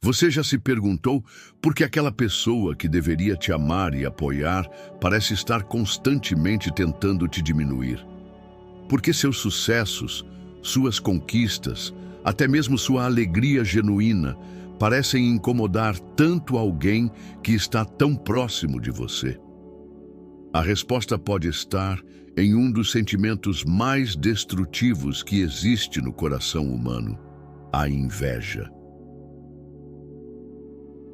Você já se perguntou por que aquela pessoa que deveria te amar e apoiar parece estar constantemente tentando te diminuir? Por que seus sucessos, suas conquistas, até mesmo sua alegria genuína parecem incomodar tanto alguém que está tão próximo de você? A resposta pode estar em um dos sentimentos mais destrutivos que existe no coração humano: a inveja.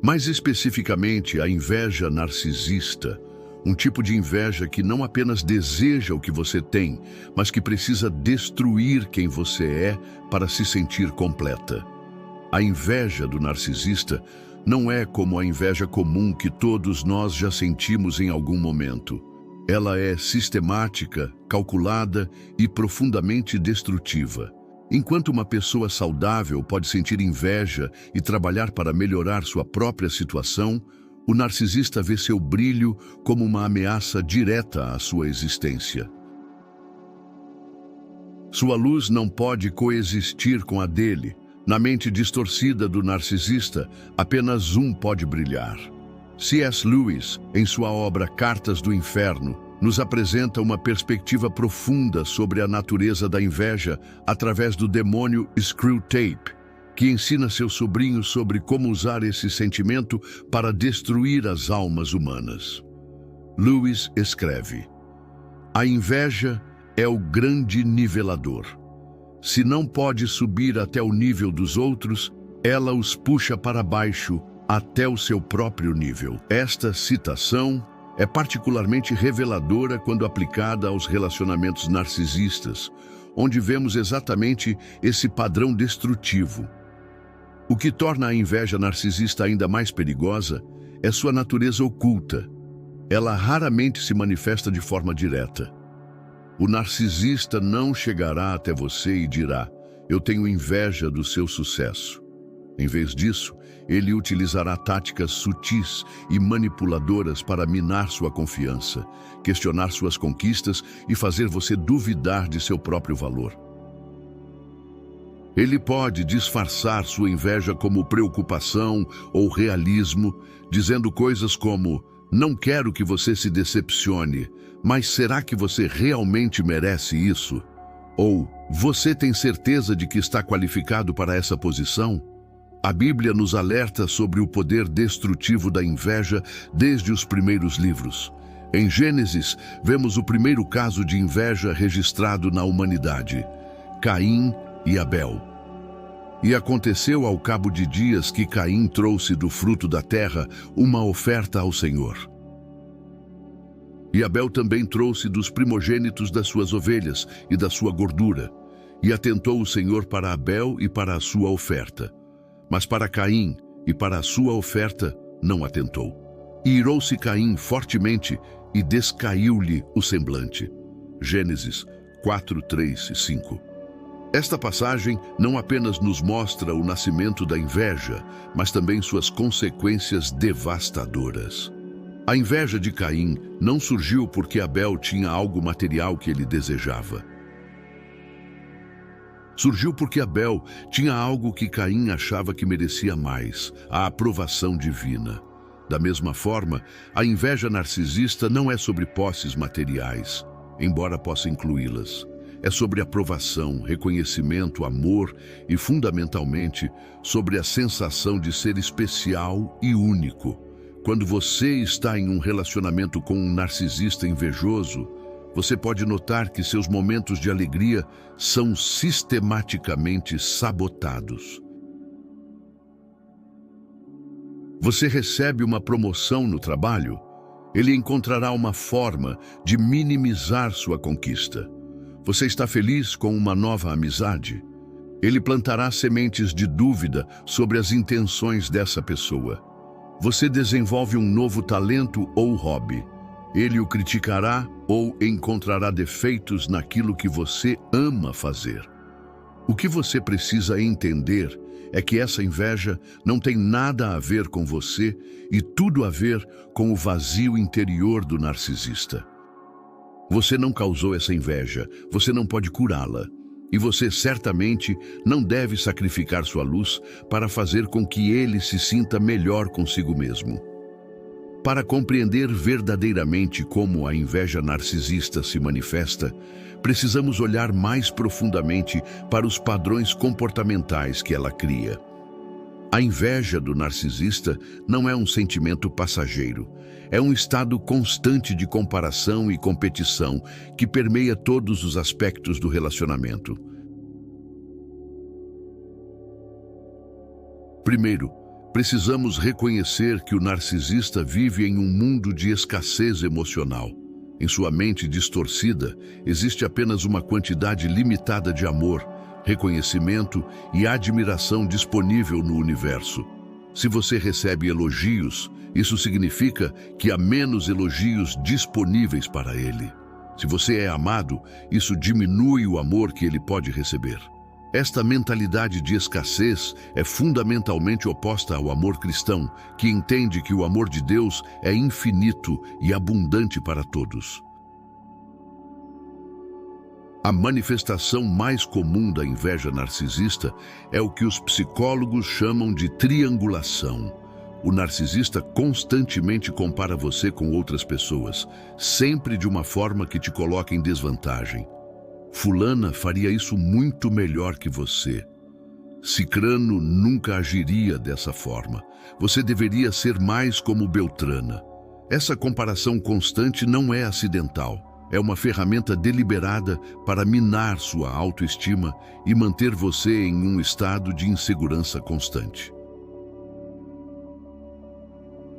Mais especificamente, a inveja narcisista, um tipo de inveja que não apenas deseja o que você tem, mas que precisa destruir quem você é para se sentir completa. A inveja do narcisista não é como a inveja comum que todos nós já sentimos em algum momento. Ela é sistemática, calculada e profundamente destrutiva. Enquanto uma pessoa saudável pode sentir inveja e trabalhar para melhorar sua própria situação, o narcisista vê seu brilho como uma ameaça direta à sua existência. Sua luz não pode coexistir com a dele. Na mente distorcida do narcisista, apenas um pode brilhar. C.S. Lewis, em sua obra Cartas do Inferno, nos apresenta uma perspectiva profunda sobre a natureza da inveja através do demônio Screwtape, que ensina seu sobrinho sobre como usar esse sentimento para destruir as almas humanas. Lewis escreve: a inveja é o grande nivelador. Se não pode subir até o nível dos outros, ela os puxa para baixo até o seu próprio nível. Esta citação é particularmente reveladora quando aplicada aos relacionamentos narcisistas, onde vemos exatamente esse padrão destrutivo. O que torna a inveja narcisista ainda mais perigosa é sua natureza oculta. Ela raramente se manifesta de forma direta. O narcisista não chegará até você e dirá: eu tenho inveja do seu sucesso. Em vez disso, ele utilizará táticas sutis e manipuladoras para minar sua confiança, questionar suas conquistas e fazer você duvidar de seu próprio valor. Ele pode disfarçar sua inveja como preocupação ou realismo, dizendo coisas como: não quero que você se decepcione, mas será que você realmente merece isso? Ou, você tem certeza de que está qualificado para essa posição? A Bíblia nos alerta sobre o poder destrutivo da inveja desde os primeiros livros. Em Gênesis, vemos o primeiro caso de inveja registrado na humanidade: Caim e Abel. E aconteceu ao cabo de dias que Caim trouxe do fruto da terra uma oferta ao Senhor. E Abel também trouxe dos primogênitos das suas ovelhas e da sua gordura. E atentou o Senhor para Abel e para a sua oferta. Mas para Caim e para a sua oferta não atentou. E irou-se Caim fortemente e descaiu-lhe o semblante. Gênesis 4, 3 e 5. Esta passagem não apenas nos mostra o nascimento da inveja, mas também suas consequências devastadoras. A inveja de Caim não surgiu porque Abel tinha algo material que ele desejava. Surgiu porque Abel tinha algo que Caim achava que merecia mais: a aprovação divina. Da mesma forma, a inveja narcisista não é sobre posses materiais, embora possa incluí-las. É sobre aprovação, reconhecimento, amor e, fundamentalmente, sobre a sensação de ser especial e único. Quando você está em um relacionamento com um narcisista invejoso, você pode notar que seus momentos de alegria são sistematicamente sabotados. Você recebe uma promoção no trabalho, ele encontrará uma forma de minimizar sua conquista. Você está feliz com uma nova amizade? Ele plantará sementes de dúvida sobre as intenções dessa pessoa. Você desenvolve um novo talento ou hobby. Ele o criticará ou encontrará defeitos naquilo que você ama fazer. O que você precisa entender é que essa inveja não tem nada a ver com você e tudo a ver com o vazio interior do narcisista. Você não causou essa inveja, você não pode curá-la. E você certamente não deve sacrificar sua luz para fazer com que ele se sinta melhor consigo mesmo. Para compreender verdadeiramente como a inveja narcisista se manifesta, precisamos olhar mais profundamente para os padrões comportamentais que ela cria. A inveja do narcisista não é um sentimento passageiro, é um estado constante de comparação e competição que permeia todos os aspectos do relacionamento. Primeiro, precisamos reconhecer que o narcisista vive em um mundo de escassez emocional. Em sua mente distorcida, existe apenas uma quantidade limitada de amor, reconhecimento e admiração disponível no universo. Se você recebe elogios, isso significa que há menos elogios disponíveis para ele. Se você é amado, isso diminui o amor que ele pode receber. Esta mentalidade de escassez é fundamentalmente oposta ao amor cristão, que entende que o amor de Deus é infinito e abundante para todos. A manifestação mais comum da inveja narcisista é o que os psicólogos chamam de triangulação. O narcisista constantemente compara você com outras pessoas, sempre de uma forma que te coloca em desvantagem. Fulana faria isso muito melhor que você. Cicrano nunca agiria dessa forma. Você deveria ser mais como Beltrana. Essa comparação constante não é acidental. É uma ferramenta deliberada para minar sua autoestima e manter você em um estado de insegurança constante.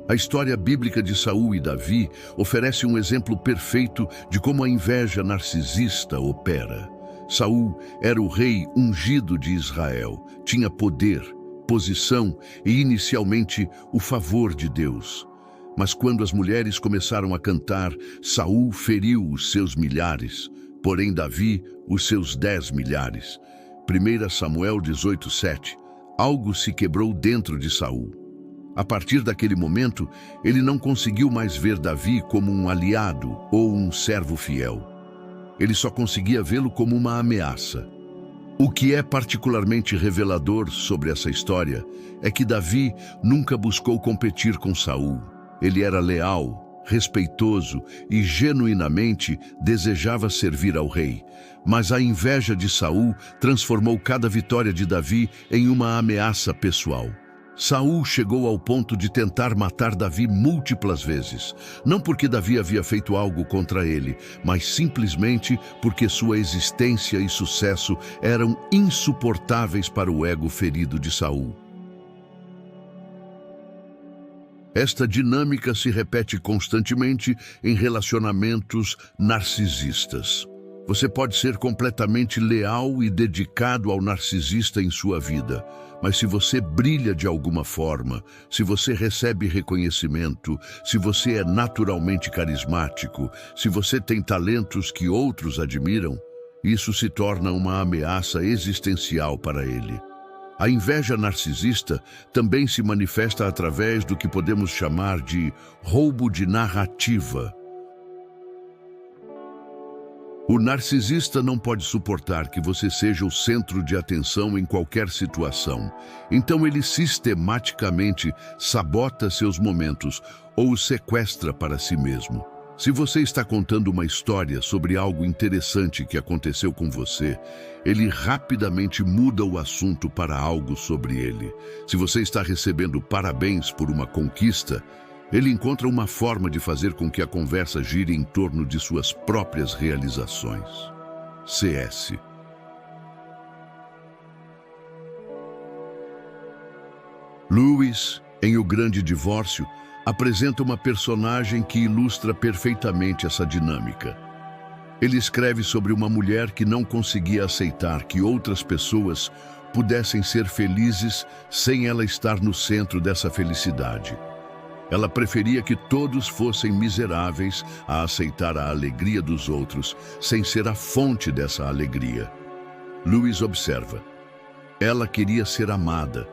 A história bíblica de Saul e Davi oferece um exemplo perfeito de como a inveja narcisista opera. Saul era o rei ungido de Israel, tinha poder, posição e, inicialmente, o favor de Deus. Mas quando as mulheres começaram a cantar, Saul feriu os seus milhares, porém Davi os seus 10 milhares. 1 Samuel 18:7. Algo se quebrou dentro de Saul. A partir daquele momento, ele não conseguiu mais ver Davi como um aliado ou um servo fiel. Ele só conseguia vê-lo como uma ameaça. O que é particularmente revelador sobre essa história é que Davi nunca buscou competir com Saul. Ele era leal, respeitoso e genuinamente desejava servir ao rei. Mas a inveja de Saul transformou cada vitória de Davi em uma ameaça pessoal. Saul chegou ao ponto de tentar matar Davi múltiplas vezes, não porque Davi havia feito algo contra ele, mas simplesmente porque sua existência e sucesso eram insuportáveis para o ego ferido de Saul. Esta dinâmica se repete constantemente em relacionamentos narcisistas. Você pode ser completamente leal e dedicado ao narcisista em sua vida, mas se você brilha de alguma forma, se você recebe reconhecimento, se você é naturalmente carismático, se você tem talentos que outros admiram, isso se torna uma ameaça existencial para ele. A inveja narcisista também se manifesta através do que podemos chamar de roubo de narrativa. O narcisista não pode suportar que você seja o centro de atenção em qualquer situação. Então ele sistematicamente sabota seus momentos ou os sequestra para si mesmo. Se você está contando uma história sobre algo interessante que aconteceu com você, ele rapidamente muda o assunto para algo sobre ele. Se você está recebendo parabéns por uma conquista, ele encontra uma forma de fazer com que a conversa gire em torno de suas próprias realizações. CS. Lewis, em O Grande Divórcio, apresenta uma personagem que ilustra perfeitamente essa dinâmica. Ele escreve sobre uma mulher que não conseguia aceitar que outras pessoas pudessem ser felizes sem ela estar no centro dessa felicidade. Ela preferia que todos fossem miseráveis a aceitar a alegria dos outros, sem ser a fonte dessa alegria. Lewis observa: ela queria ser amada,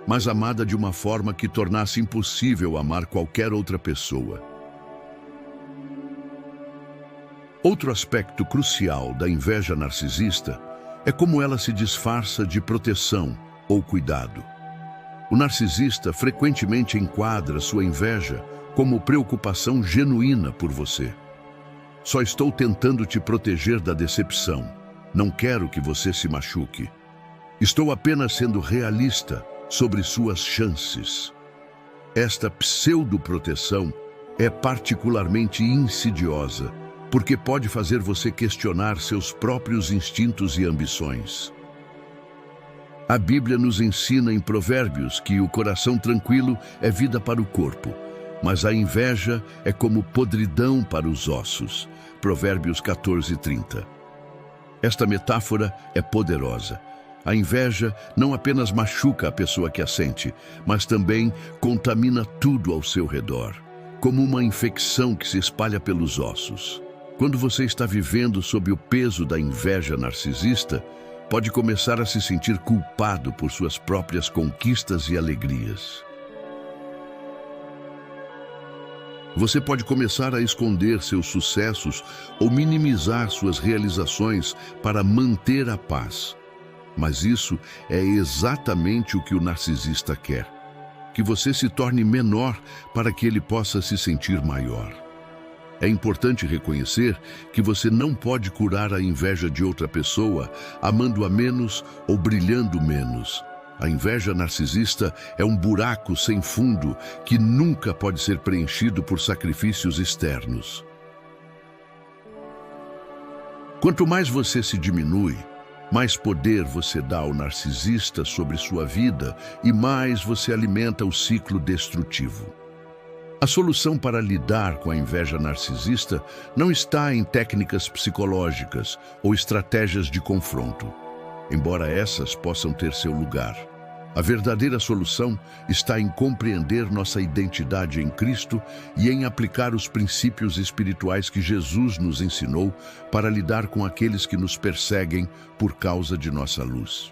mas amada de uma forma que tornasse impossível amar qualquer outra pessoa. Outro aspecto crucial da inveja narcisista é como ela se disfarça de proteção ou cuidado. O narcisista frequentemente enquadra sua inveja como preocupação genuína por você. Só estou tentando te proteger da decepção. Não quero que você se machuque. Estou apenas sendo realista sobre suas chances. Esta pseudoproteção é particularmente insidiosa, porque pode fazer você questionar seus próprios instintos e ambições. A Bíblia nos ensina em Provérbios que o coração tranquilo é vida para o corpo, mas a inveja é como podridão para os ossos. Provérbios 14:30. Esta metáfora é poderosa. A inveja não apenas machuca a pessoa que a sente, mas também contamina tudo ao seu redor, como uma infecção que se espalha pelos ossos. Quando você está vivendo sob o peso da inveja narcisista, pode começar a se sentir culpado por suas próprias conquistas e alegrias. Você pode começar a esconder seus sucessos ou minimizar suas realizações para manter a paz. Mas isso é exatamente o que o narcisista quer: que você se torne menor para que ele possa se sentir maior. É importante reconhecer que você não pode curar a inveja de outra pessoa amando-a menos ou brilhando menos. A inveja narcisista é um buraco sem fundo que nunca pode ser preenchido por sacrifícios externos. Quanto mais você se diminui, mais poder você dá ao narcisista sobre sua vida e mais você alimenta o ciclo destrutivo. A solução para lidar com a inveja narcisista não está em técnicas psicológicas ou estratégias de confronto, embora essas possam ter seu lugar. A verdadeira solução está em compreender nossa identidade em Cristo e em aplicar os princípios espirituais que Jesus nos ensinou para lidar com aqueles que nos perseguem por causa de nossa luz.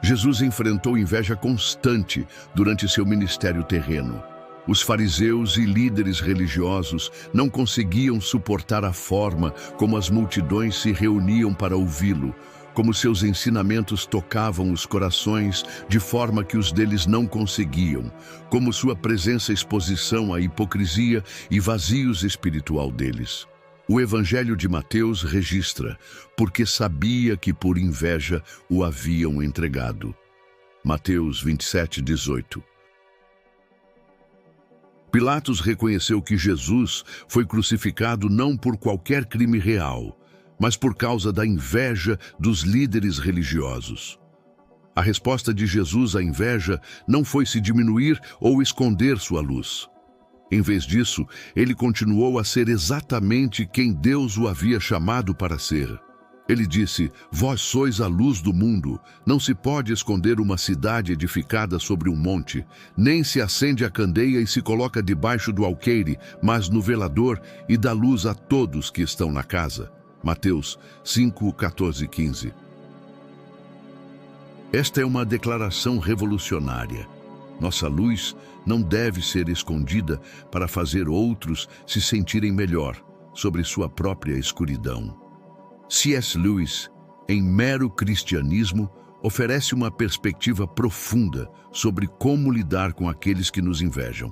Jesus enfrentou inveja constante durante seu ministério terreno. Os fariseus e líderes religiosos não conseguiam suportar a forma como as multidões se reuniam para ouvi-lo, como seus ensinamentos tocavam os corações de forma que os deles não conseguiam, como sua presença exposição à hipocrisia e vazios espiritual deles. O Evangelho de Mateus registra: porque sabia que por inveja o haviam entregado. Mateus 27:18. Pilatos reconheceu que Jesus foi crucificado não por qualquer crime real, mas por causa da inveja dos líderes religiosos. A resposta de Jesus à inveja não foi se diminuir ou esconder sua luz. Em vez disso, ele continuou a ser exatamente quem Deus o havia chamado para ser. Ele disse: vós sois a luz do mundo. Não se pode esconder uma cidade edificada sobre um monte, nem se acende a candeia e se coloca debaixo do alqueire, mas no velador, e dá luz a todos que estão na casa. Mateus 5:14-15. Esta é uma declaração revolucionária. Nossa luz não deve ser escondida para fazer outros se sentirem melhor sobre sua própria escuridão. C.S. Lewis, em Mero Cristianismo, oferece uma perspectiva profunda sobre como lidar com aqueles que nos invejam.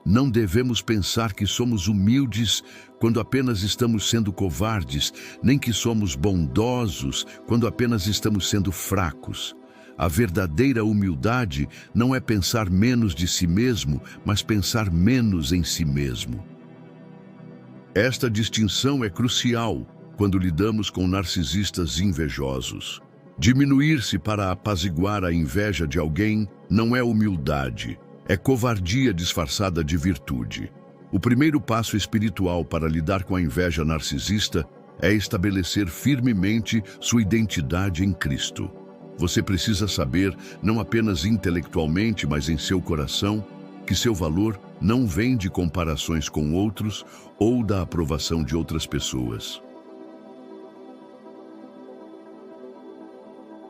Não devemos pensar que somos humildes quando apenas estamos sendo covardes, nem que somos bondosos quando apenas estamos sendo fracos. A verdadeira humildade não é pensar menos de si mesmo, mas pensar menos em si mesmo. Esta distinção é crucial quando lidamos com narcisistas invejosos. Diminuir-se para apaziguar a inveja de alguém não é humildade, é covardia disfarçada de virtude. O primeiro passo espiritual para lidar com a inveja narcisista é estabelecer firmemente sua identidade em Cristo. Você precisa saber, não apenas intelectualmente, mas em seu coração, que seu valor não vem de comparações com outros ou da aprovação de outras pessoas.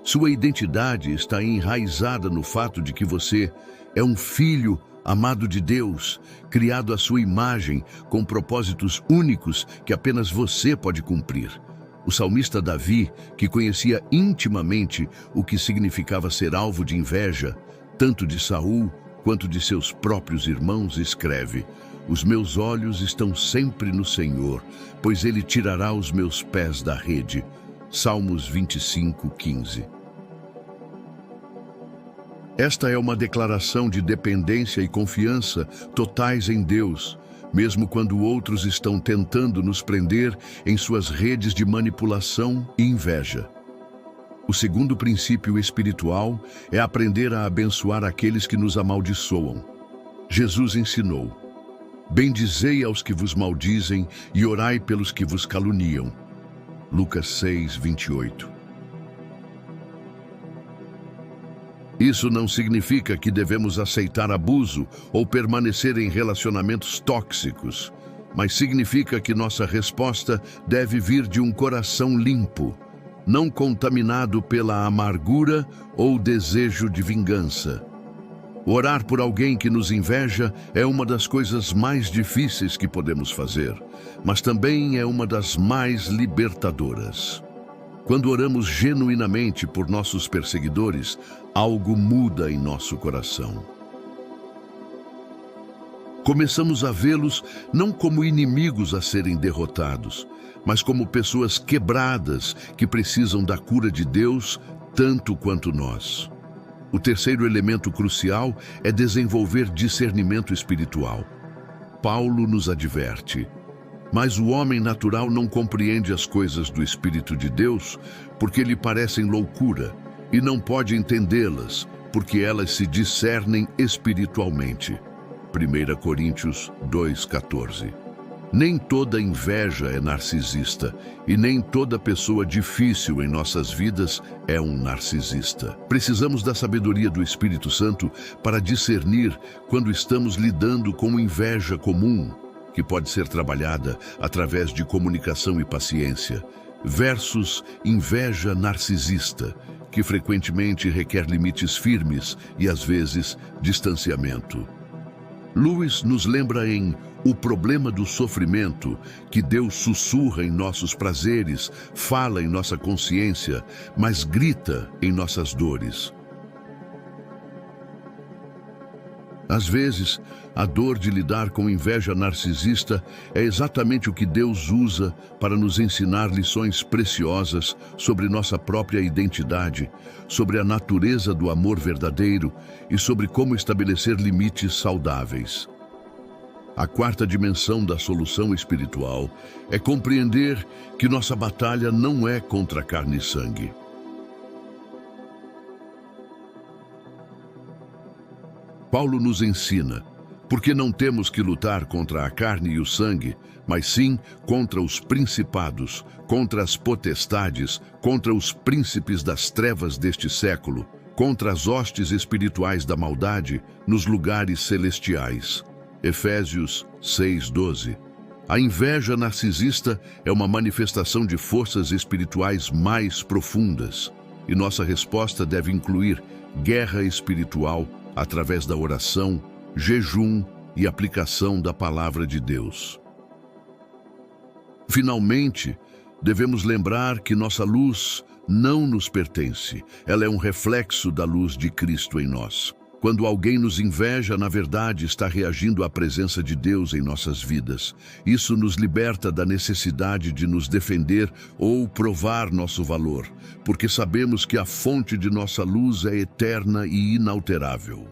Sua identidade está enraizada no fato de que você é um filho amado de Deus, criado à sua imagem, com propósitos únicos que apenas você pode cumprir. O salmista Davi, que conhecia intimamente o que significava ser alvo de inveja, tanto de Saul quanto de seus próprios irmãos, escreve: Os meus olhos estão sempre no Senhor, pois Ele tirará os meus pés da rede. Salmos 25:15. Esta é uma declaração de dependência e confiança totais em Deus, mesmo quando outros estão tentando nos prender em suas redes de manipulação e inveja. O segundo princípio espiritual é aprender a abençoar aqueles que nos amaldiçoam. Jesus ensinou: Bendizei aos que vos maldizem e orai pelos que vos caluniam. Lucas 6:28. Isso não significa que devemos aceitar abuso ou permanecer em relacionamentos tóxicos, mas significa que nossa resposta deve vir de um coração limpo, não contaminado pela amargura ou desejo de vingança. Orar por alguém que nos inveja é uma das coisas mais difíceis que podemos fazer, mas também é uma das mais libertadoras. Quando oramos genuinamente por nossos perseguidores, algo muda em nosso coração. Começamos a vê-los não como inimigos a serem derrotados, mas como pessoas quebradas que precisam da cura de Deus tanto quanto nós. O terceiro elemento crucial é desenvolver discernimento espiritual. Paulo nos adverte: Mas o homem natural não compreende as coisas do Espírito de Deus, porque lhe parecem loucura, e não pode entendê-las, porque elas se discernem espiritualmente. 1 Coríntios 2:14. Nem toda inveja é narcisista, e nem toda pessoa difícil em nossas vidas é um narcisista. Precisamos da sabedoria do Espírito Santo para discernir quando estamos lidando com inveja comum, que pode ser trabalhada através de comunicação e paciência, versus inveja narcisista, que frequentemente requer limites firmes e, às vezes, distanciamento. Lewis nos lembra em O Problema do Sofrimento que Deus sussurra em nossos prazeres, fala em nossa consciência, mas grita em nossas dores. Às vezes, a dor de lidar com inveja narcisista é exatamente o que Deus usa para nos ensinar lições preciosas sobre nossa própria identidade, sobre a natureza do amor verdadeiro e sobre como estabelecer limites saudáveis. A quarta dimensão da solução espiritual é compreender que nossa batalha não é contra carne e sangue. Paulo nos ensina, porque não temos que lutar contra a carne e o sangue, mas sim contra os principados, contra as potestades, contra os príncipes das trevas deste século, contra as hostes espirituais da maldade nos lugares celestiais. Efésios 6:12. A inveja narcisista é uma manifestação de forças espirituais mais profundas, e nossa resposta deve incluir guerra espiritual através da oração, jejum e aplicação da palavra de Deus. Finalmente, devemos lembrar que nossa luz não nos pertence, ela é um reflexo da luz de Cristo em nós. Quando alguém nos inveja, na verdade, está reagindo à presença de Deus em nossas vidas. Isso nos liberta da necessidade de nos defender ou provar nosso valor, porque sabemos que a fonte de nossa luz é eterna e inalterável.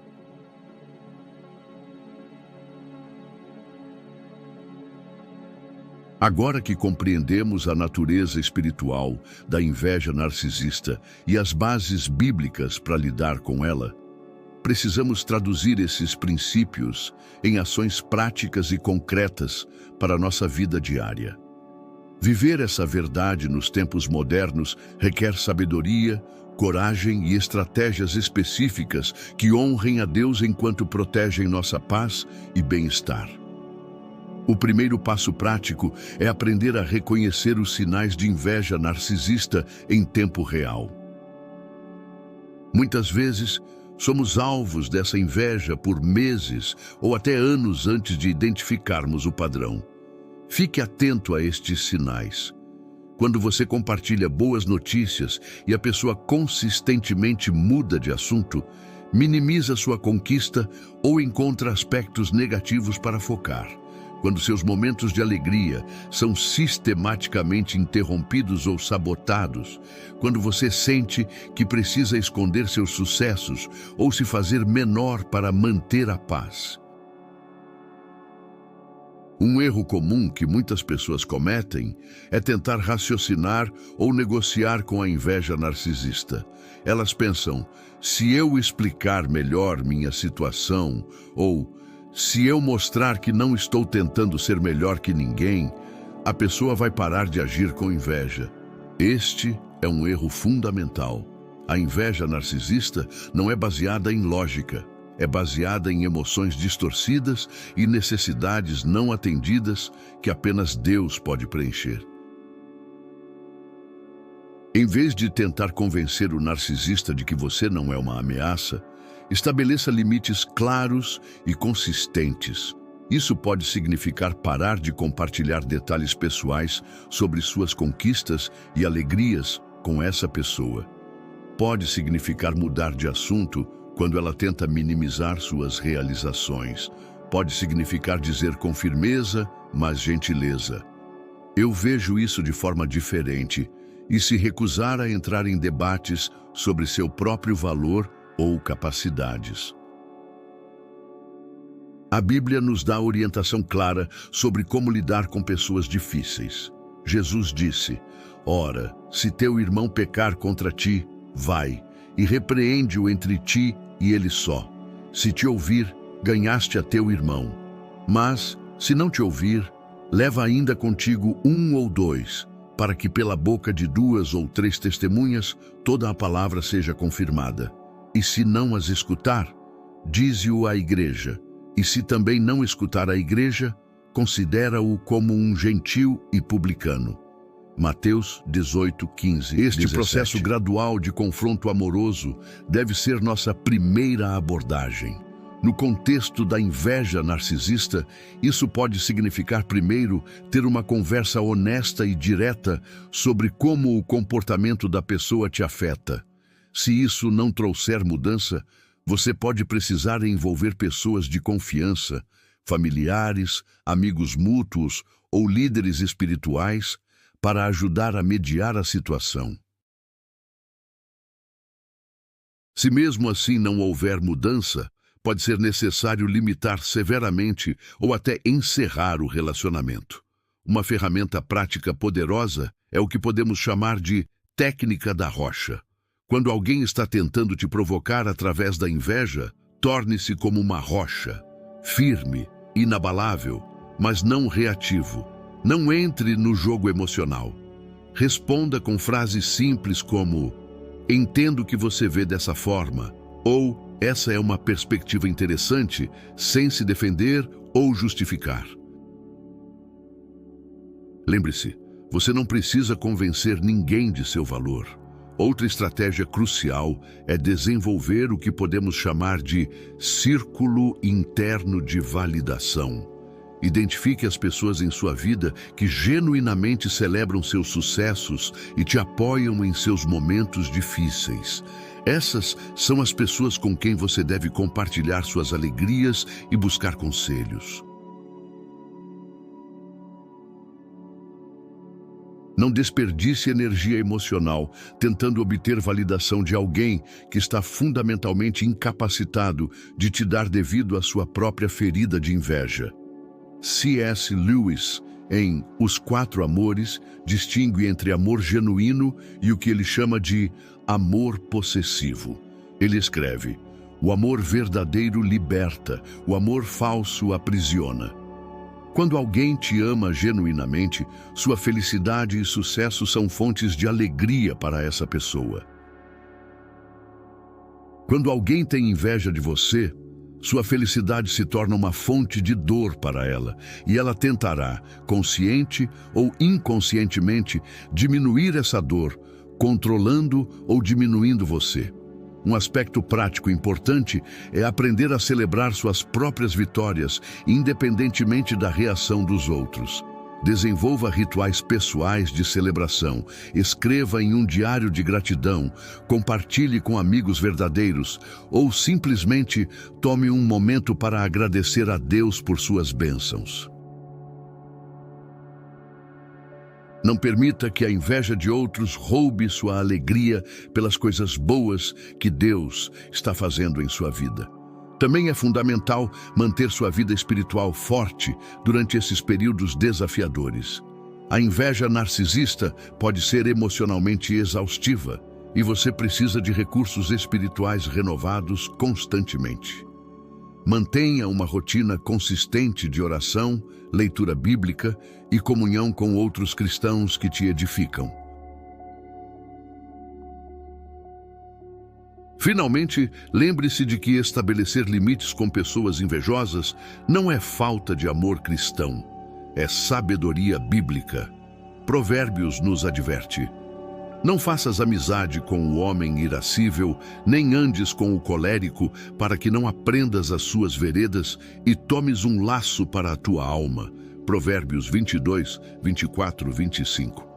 Agora que compreendemos a natureza espiritual da inveja narcisista e as bases bíblicas para lidar com ela, precisamos traduzir esses princípios em ações práticas e concretas para a nossa vida diária. Viver essa verdade nos tempos modernos requer sabedoria, coragem e estratégias específicas que honrem a Deus enquanto protegem nossa paz e bem-estar. O primeiro passo prático é aprender a reconhecer os sinais de inveja narcisista em tempo real. Muitas vezes, Somos alvos dessa inveja por meses ou até anos antes de identificarmos o padrão. Fique atento a estes sinais. Quando você compartilha boas notícias e a pessoa consistentemente muda de assunto, minimiza sua conquista ou encontra aspectos negativos para focar. Quando seus momentos de alegria são sistematicamente interrompidos ou sabotados, quando você sente que precisa esconder seus sucessos ou se fazer menor para manter a paz. Um erro comum que muitas pessoas cometem é tentar raciocinar ou negociar com a inveja narcisista. Elas pensam, se eu explicar melhor minha situação ou se eu mostrar que não estou tentando ser melhor que ninguém, a pessoa vai parar de agir com inveja. Este é um erro fundamental. A inveja narcisista não é baseada em lógica. É baseada em emoções distorcidas e necessidades não atendidas que apenas Deus pode preencher. Em vez de tentar convencer o narcisista de que você não é uma ameaça, estabeleça limites claros e consistentes. Isso pode significar parar de compartilhar detalhes pessoais sobre suas conquistas e alegrias com essa pessoa. Pode significar mudar de assunto quando ela tenta minimizar suas realizações. Pode significar dizer com firmeza, mas gentileza: eu vejo isso de forma diferente, e se recusar a entrar em debates sobre seu próprio valor ou capacidades. A Bíblia nos dá orientação clara sobre como lidar com pessoas difíceis. Jesus disse: ora, se teu irmão pecar contra ti, vai e repreende-o entre ti e ele só. Se te ouvir, ganhaste a teu irmão. Mas, se não te ouvir, leva ainda contigo 1 ou 2, para que pela boca de 2 ou 3 testemunhas toda a palavra seja confirmada. E se não as escutar, dize-o à igreja. E se também não escutar a igreja, considera-o como um gentil e publicano. Mateus 18:15. Este processo gradual de confronto amoroso deve ser nossa primeira abordagem. No contexto da inveja narcisista, isso pode significar, primeiro, ter uma conversa honesta e direta sobre como o comportamento da pessoa te afeta. Se isso não trouxer mudança, você pode precisar envolver pessoas de confiança, familiares, amigos mútuos ou líderes espirituais, para ajudar a mediar a situação. Se mesmo assim não houver mudança, pode ser necessário limitar severamente ou até encerrar o relacionamento. Uma ferramenta prática poderosa é o que podemos chamar de técnica da rocha. Quando alguém está tentando te provocar através da inveja, torne-se como uma rocha, firme, inabalável, mas não reativo. Não entre no jogo emocional. Responda com frases simples como: entendo que você vê dessa forma, ou essa é uma perspectiva interessante, sem se defender ou justificar. Lembre-se, você não precisa convencer ninguém de seu valor. Outra estratégia crucial é desenvolver o que podemos chamar de círculo interno de validação. Identifique as pessoas em sua vida que genuinamente celebram seus sucessos e te apoiam em seus momentos difíceis. Essas são as pessoas com quem você deve compartilhar suas alegrias e buscar conselhos. Não desperdice energia emocional tentando obter validação de alguém que está fundamentalmente incapacitado de te dar devido à sua própria ferida de inveja. C.S. Lewis, em Os 4 Amores, distingue entre amor genuíno e o que ele chama de amor possessivo. Ele escreve: o amor verdadeiro liberta, o amor falso aprisiona. Quando alguém te ama genuinamente, sua felicidade e sucesso são fontes de alegria para essa pessoa. Quando alguém tem inveja de você, sua felicidade se torna uma fonte de dor para ela, e ela tentará, consciente ou inconscientemente, diminuir essa dor, controlando ou diminuindo você. Um aspecto prático importante é aprender a celebrar suas próprias vitórias, independentemente da reação dos outros. Desenvolva rituais pessoais de celebração, escreva em um diário de gratidão, compartilhe com amigos verdadeiros ou simplesmente tome um momento para agradecer a Deus por suas bênçãos. Não permita que a inveja de outros roube sua alegria pelas coisas boas que Deus está fazendo em sua vida. Também é fundamental manter sua vida espiritual forte durante esses períodos desafiadores. A inveja narcisista pode ser emocionalmente exaustiva e você precisa de recursos espirituais renovados constantemente. Mantenha uma rotina consistente de oração, leitura bíblica e comunhão com outros cristãos que te edificam. Finalmente, lembre-se de que estabelecer limites com pessoas invejosas não é falta de amor cristão, é sabedoria bíblica. Provérbios nos adverte: não faças amizade com o homem irascível, nem andes com o colérico, para que não aprendas as suas veredas e tomes um laço para a tua alma. Provérbios 22, 24, 25.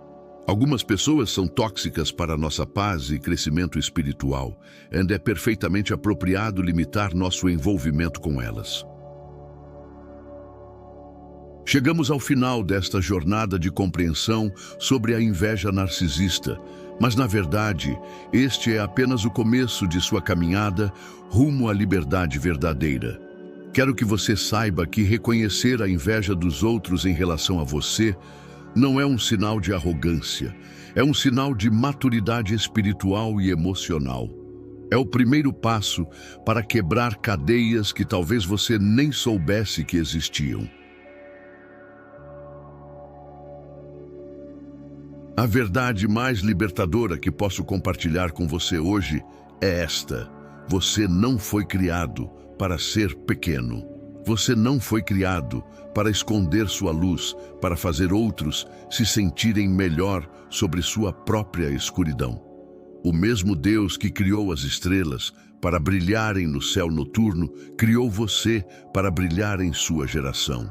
Algumas pessoas são tóxicas para nossa paz e crescimento espiritual, e é perfeitamente apropriado limitar nosso envolvimento com elas. Chegamos ao final desta jornada de compreensão sobre a inveja narcisista, mas na verdade, este é apenas o começo de sua caminhada rumo à liberdade verdadeira. Quero que você saiba que reconhecer a inveja dos outros em relação a você não é um sinal de arrogância, é um sinal de maturidade espiritual e emocional. É o primeiro passo para quebrar cadeias que talvez você nem soubesse que existiam. A verdade mais libertadora que posso compartilhar com você hoje é esta: você não foi criado para ser pequeno. Você não foi criado para esconder sua luz, para fazer outros se sentirem melhor sobre sua própria escuridão. O mesmo Deus que criou as estrelas para brilharem no céu noturno, criou você para brilhar em sua geração.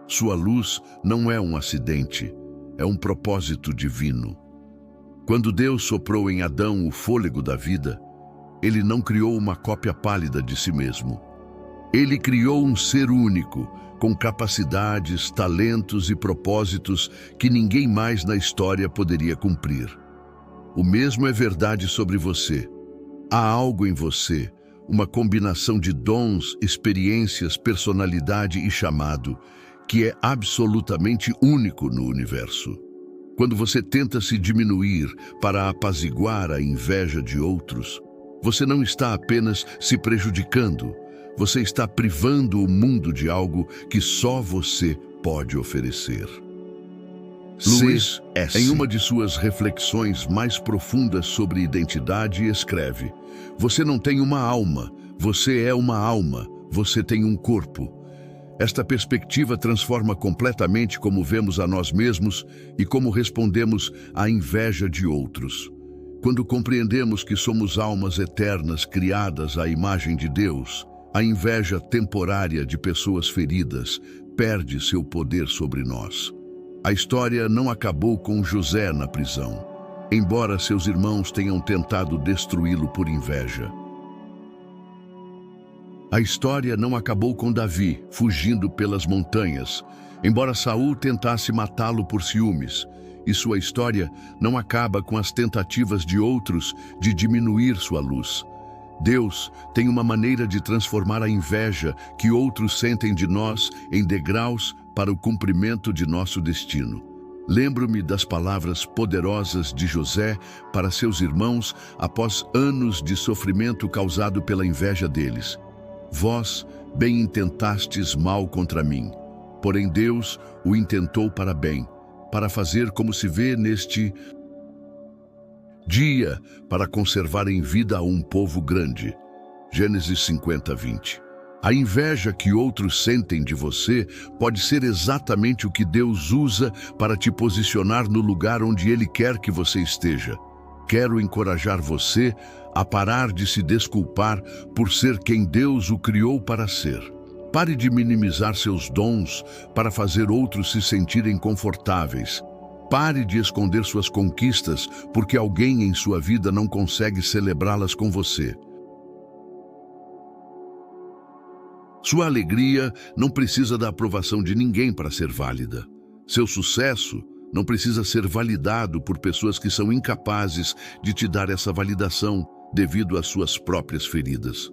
Sua luz não é um acidente, é um propósito divino. Quando Deus soprou em Adão o fôlego da vida, ele não criou uma cópia pálida de si mesmo. Ele criou um ser único, com capacidades, talentos e propósitos que ninguém mais na história poderia cumprir. O mesmo é verdade sobre você. Há algo em você, uma combinação de dons, experiências, personalidade e chamado, que é absolutamente único no universo. Quando você tenta se diminuir para apaziguar a inveja de outros, você não está apenas se prejudicando, você está privando o mundo de algo que só você pode oferecer. Luiz S., em uma de suas reflexões mais profundas sobre identidade, escreve: você não tem uma alma, você é uma alma, você tem um corpo. Esta perspectiva transforma completamente como vemos a nós mesmos e como respondemos à inveja de outros. Quando compreendemos que somos almas eternas criadas à imagem de Deus, a inveja temporária de pessoas feridas perde seu poder sobre nós. A história não acabou com José na prisão, embora seus irmãos tenham tentado destruí-lo por inveja. A história não acabou com Davi, fugindo pelas montanhas, embora Saul tentasse matá-lo por ciúmes. E sua história não acaba com as tentativas de outros de diminuir sua luz. Deus tem uma maneira de transformar a inveja que outros sentem de nós em degraus para o cumprimento de nosso destino. Lembro-me das palavras poderosas de José para seus irmãos após anos de sofrimento causado pela inveja deles. Vós bem intentastes mal contra mim, porém Deus o intentou para bem, para fazer como se vê neste dia, para conservar em vida a um povo grande. Gênesis 50, 20. A inveja que outros sentem de você pode ser exatamente o que Deus usa para te posicionar no lugar onde Ele quer que você esteja. quero encorajar você a parar de se desculpar por ser quem Deus o criou para ser. Pare de minimizar seus dons para fazer outros se sentirem confortáveis. Pare de esconder suas conquistas porque alguém em sua vida não consegue celebrá-las com você. Sua alegria não precisa da aprovação de ninguém para ser válida. Seu sucesso não precisa ser validado por pessoas que são incapazes de te dar essa validação devido às suas próprias feridas.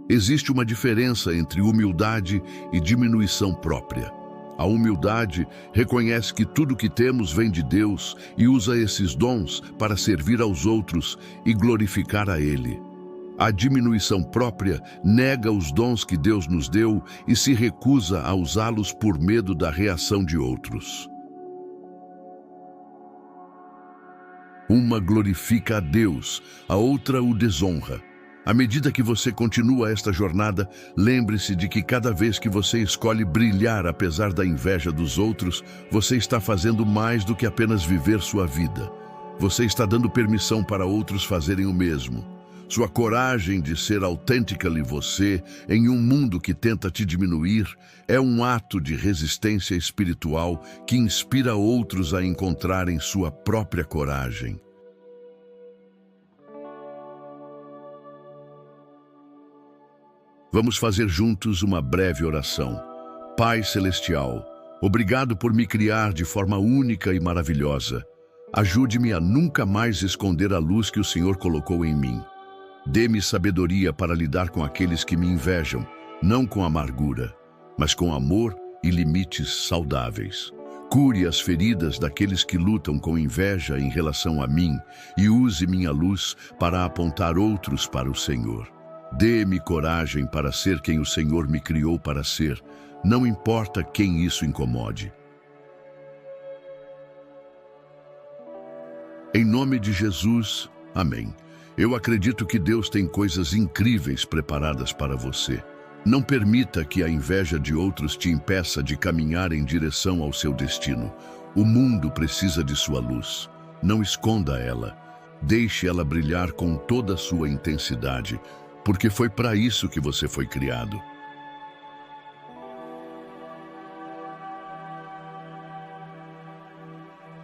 Existe uma diferença entre humildade e diminuição própria. A humildade reconhece que tudo que temos vem de Deus e usa esses dons para servir aos outros e glorificar a Ele. A diminuição própria nega os dons que Deus nos deu e se recusa a usá-los por medo da reação de outros. Uma glorifica a Deus, a outra o desonra. À medida que você continua esta jornada, lembre-se de que cada vez que você escolhe brilhar apesar da inveja dos outros, você está fazendo mais do que apenas viver sua vida. Você está dando permissão para outros fazerem o mesmo. Sua coragem de ser authentically você em um mundo que tenta te diminuir é um ato de resistência espiritual que inspira outros a encontrarem sua própria coragem. Vamos fazer juntos uma breve oração. Pai Celestial, obrigado por me criar de forma única e maravilhosa. Ajude-me a nunca mais esconder a luz que o Senhor colocou em mim. Dê-me sabedoria para lidar com aqueles que me invejam, não com amargura, mas com amor e limites saudáveis. Cure as feridas daqueles que lutam com inveja em relação a mim e use minha luz para apontar outros para o Senhor. Dê-me coragem para ser quem o Senhor me criou para ser, não importa quem isso incomode. Em nome de Jesus, amém. Eu acredito que Deus tem coisas incríveis preparadas para você. Não permita que a inveja de outros te impeça de caminhar em direção ao seu destino. O mundo precisa de sua luz. Não esconda ela. Deixe ela brilhar com toda a sua intensidade, porque foi para isso que você foi criado.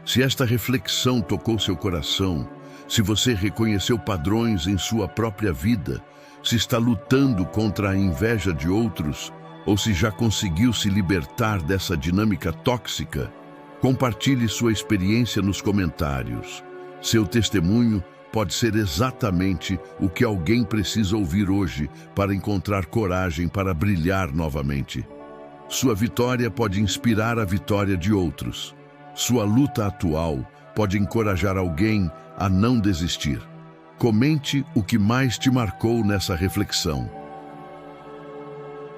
Se esta reflexão tocou seu coração, se você reconheceu padrões em sua própria vida, se está lutando contra a inveja de outros, ou se já conseguiu se libertar dessa dinâmica tóxica, compartilhe sua experiência nos comentários. Seu testemunho pode ser exatamente o que alguém precisa ouvir hoje para encontrar coragem para brilhar novamente. Sua vitória pode inspirar a vitória de outros. Sua luta atual pode encorajar alguém a não desistir. Comente o que mais te marcou nessa reflexão.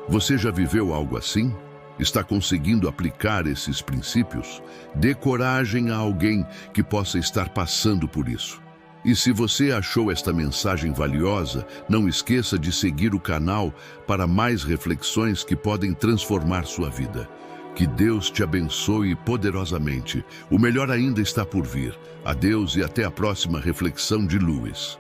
Você já viveu algo assim? Está conseguindo aplicar esses princípios? Dê coragem a alguém que possa estar passando por isso. E se você achou esta mensagem valiosa, não esqueça de seguir o canal para mais reflexões que podem transformar sua vida. Que Deus te abençoe poderosamente. O melhor ainda está por vir. Adeus e até a próxima reflexão de Lewis.